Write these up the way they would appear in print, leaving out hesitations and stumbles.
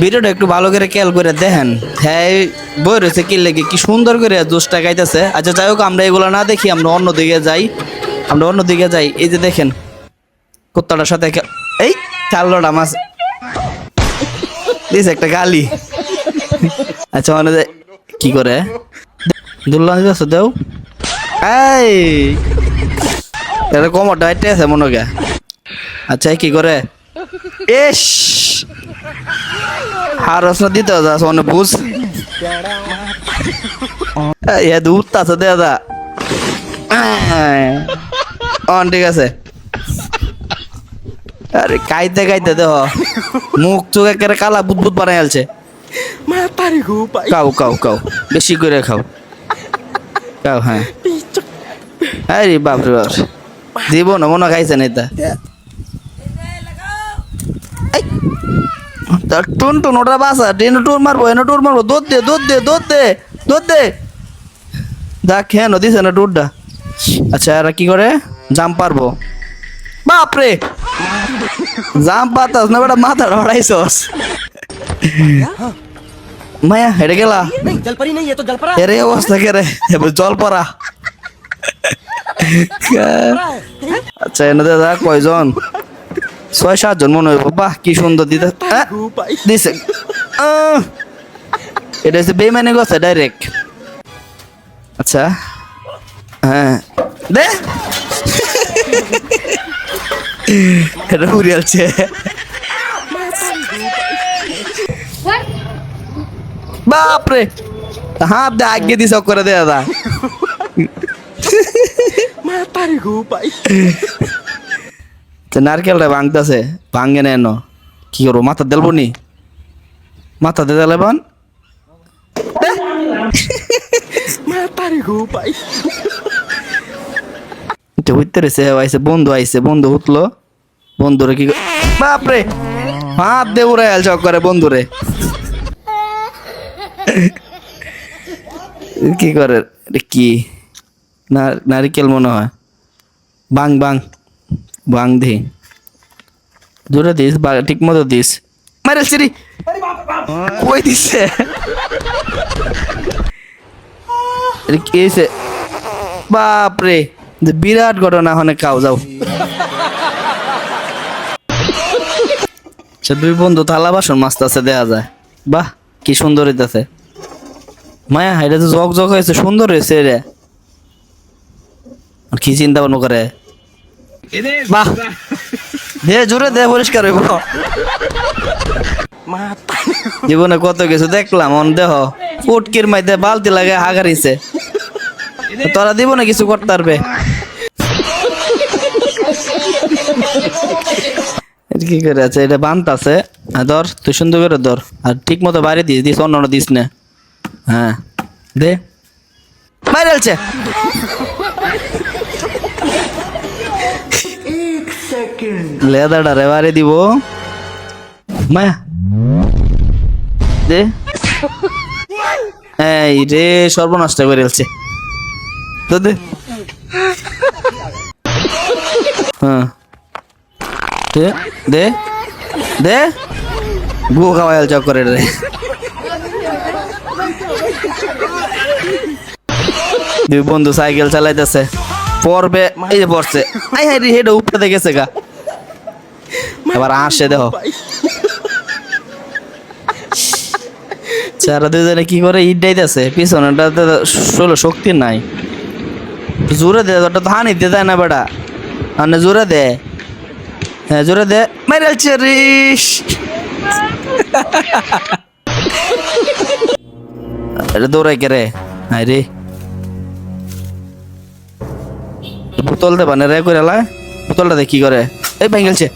ভিডিওটা একটু ভালো করে খেয়াল করে দেখেন। হ্যাঁ বই রয়েছে কি লেগে কি সুন্দর করে দোষটা গাইতেছে। আচ্ছা যাই হোক, আমরা এগুলো না দেখি, আমরা অন্যদিকে যাই। এই যে দেখেন কুত্তাটার সাথে এই চাল্লোটা মাছ দিস একটা গালি। আচ্ছা মানে কি করে দুল্লা দিতেছ দেও, এই এটা কমরটা হাইটে আছে মনে হয়। আচ্ছা কি করে এস আর রসনা দিতে যাস অনেক বুঝ এ দুধ আছে দাদা। ঠিক আছে। আরে কাইতে কাইতে দেহ মুখ চোখ একেবারে কালা বুদবুদ বানাই আলছে। খাও খাও খাও, বেশি করে খাও খাও। হ্যাঁ আরে বাপরে বাপ, দিব না মনে খাইছে না এটা। টুন টুন ওটা বাসা এনে টুর মারবো, দুধ দে দুধ দে দুধ দে দুধ দে। দেখ হেন দিছে না টুরটা। আচ্ছা এরা কি করে জাম পারবো? বাপরে জাম পাতাস না বেটা, মাথা ধরাইছস। মায়া হেঁটে গেলা এর অবস্থা কে রে, জল পড়া। আচ্ছা এনে দাদা কয়জন? 6-7 জন মনে হইব। বাহ কি সুন্দর দিতে দিছে। এটা হচ্ছে বেমানি গছে ডাইরেক্ট। আচ্ছা হ্যাঁ দে এটা উড়িয়ালছে। বাপরে হাত দে আগে দিস করে দে দাদা। নারকেলটা ভাঙতেছে, ভাঙে নেন কি করবো? মাথা দেলবো নি, মাথা দিয়ে দিলে বান হইতে রেছে। আইসে বন্ধু, আইসে বন্ধু উঠলো, বন্ধুরে কি বাপরে হাত দে উড়াই আল চক করে বন্ধুরে। কি করে কি নারিকেল মনে হয়। বাং বাং বাং দে জোরে দিস, ঠিক মতো দিস। মারে সিরি কই দিছে বাপরে, বিরাট ঘটনা। হনে খাও যাও। সে দুই বন্ধু থালা বাসন মাছতেছে দেখা যায়। বাহ কি সুন্দর হইতেছে। মায়া এটা তো জগ জগ হয়েছে, সুন্দর হয়েছে রে। কি চিন্তা ভাবনা করে, বাহ দে জোরে দে, পরিষ্কার হইব। জীবনে কত কিছু দেখলাম, অন দেহ ফুটকির মাইতে বালতি লাগে হাগারিছে। তোরা দিব না কিছু করতে পারবে? কি করে আছে এটা বানতাছে। ধর তুই সুন্দর করে ধর, আর ঠিক মতো বাইরে দিস অন্য দিস না। হ্যাঁ দে বাইরে আছে। লেদাটা রে বাড়ি দিব। মায়া দে, এই রে সর্বনষ্ট করে ফেলছে। তো দে হ্যাঁ দে দে দে গু খাওয়াইল চক করে রে। দুই বন্ধু সাইকেল চালাইতেছে, পড়বে এই যে পড়ছে। আই হাই রে হেডে উপরে গেছে গা। এবার আসে দেখো চারা দুজনে কি করে ইট ডাইতেছে পিছনেটাতে শক্তি নাই। জোরে দে, ওটা তো হানি দিয়ে দেয় না বেটা। মানে জোরে দে, হ্যাঁ জোরে দে। মাইরালছে রিস এটা দৌড়াই কে রে? হাই রে বোতল দে বানে রে করে লাই। বোতলটা দে কি করে? এই ভাঙলছে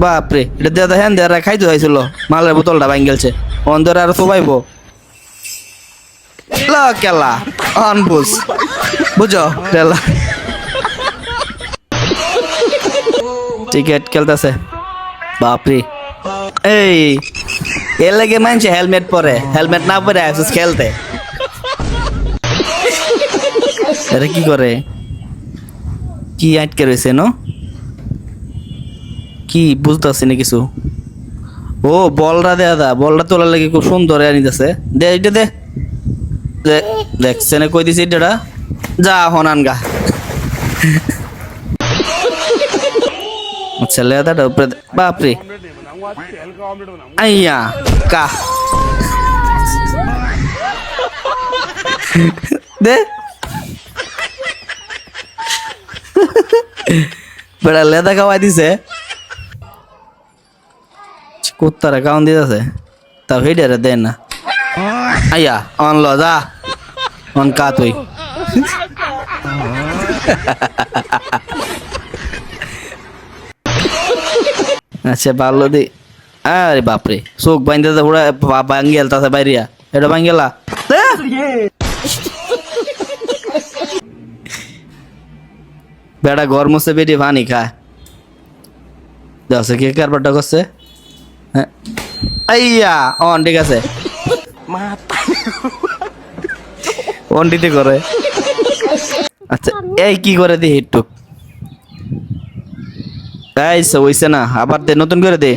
বাপরে, এটা দাদা হ্যান দেয়া খাইতে হয়েছিল মালের বোতলটা ভাঙলছে। অন্ধরে আর সবাইব কেলা অনবুঝ বুঝো টেলা। টিকেট খেলতেছে বাপরে। এই এর লাগে মানছে হেলমেট পরে, হেলমেট না পরে আসিস খেলতে। এটা কি করে? কি আটকে রয়েছে? কি বুঝতেছি না কিছু। ও বলটা দে দাদা, বলটা তোলার লাগে খুব সুন্দর আনিতেছে। দে এটা দে, দেখছে না কই দিছি এটা যা হনান গা। আচ্ছা লেদাটা উপরে বাপরে আইয়া কা দে বেড়া লেদা খাওয়াই দিছে, কুত্তারা কাউন দিতেছে তা ভিডিওরে দেন না। আইয়া অন ল যা অন কা তুই। আচ্ছা ভালো দি। আরে বাপরে চোখ বাইন্দে পুরা ভাঙ্গেল তাতে বাইরিয়া এটা ভাঙ্গেলা। বেড়া ঘর মুছে বেটি পানি খায় দেখছে কে কারবারটা করছে। হ্যাঁ আইয়া অন ঠিক আছে অন দিতে করে। আচ্ছা এই কি করে দি হিটটুক হইছে না, আবার দে নতুন করে দে।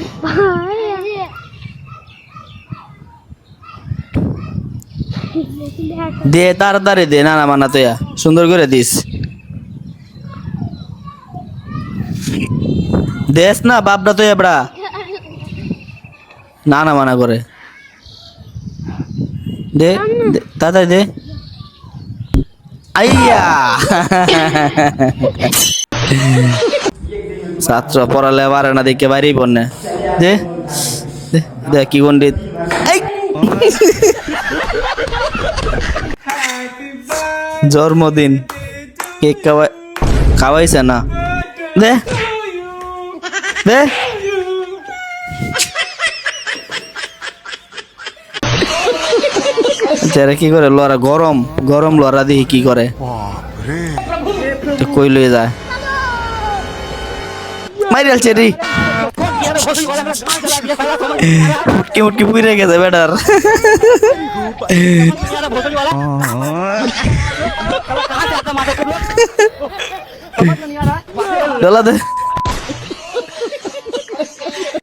দে তাড়াতাড়ি দে, না না মানা তো সুন্দর করে দিস। দেশ না বাপটা তো এবড়া না না মানা করে দে তাড়াতাড়ি দে। আইয়া ছাত্র পড়ালে পারে না দেখে বাইরেই পড়নে দে দে কি গন্ডিত জন্মদিন কেক খাওয়াইছে না দে দে কি করে লড়া গরম গরম লড়া দিই কি করে কই লয়ে যায় মাইরাল চেরি মুটকি মুটকি পুড়ে গেছে বেটার। ডলা দে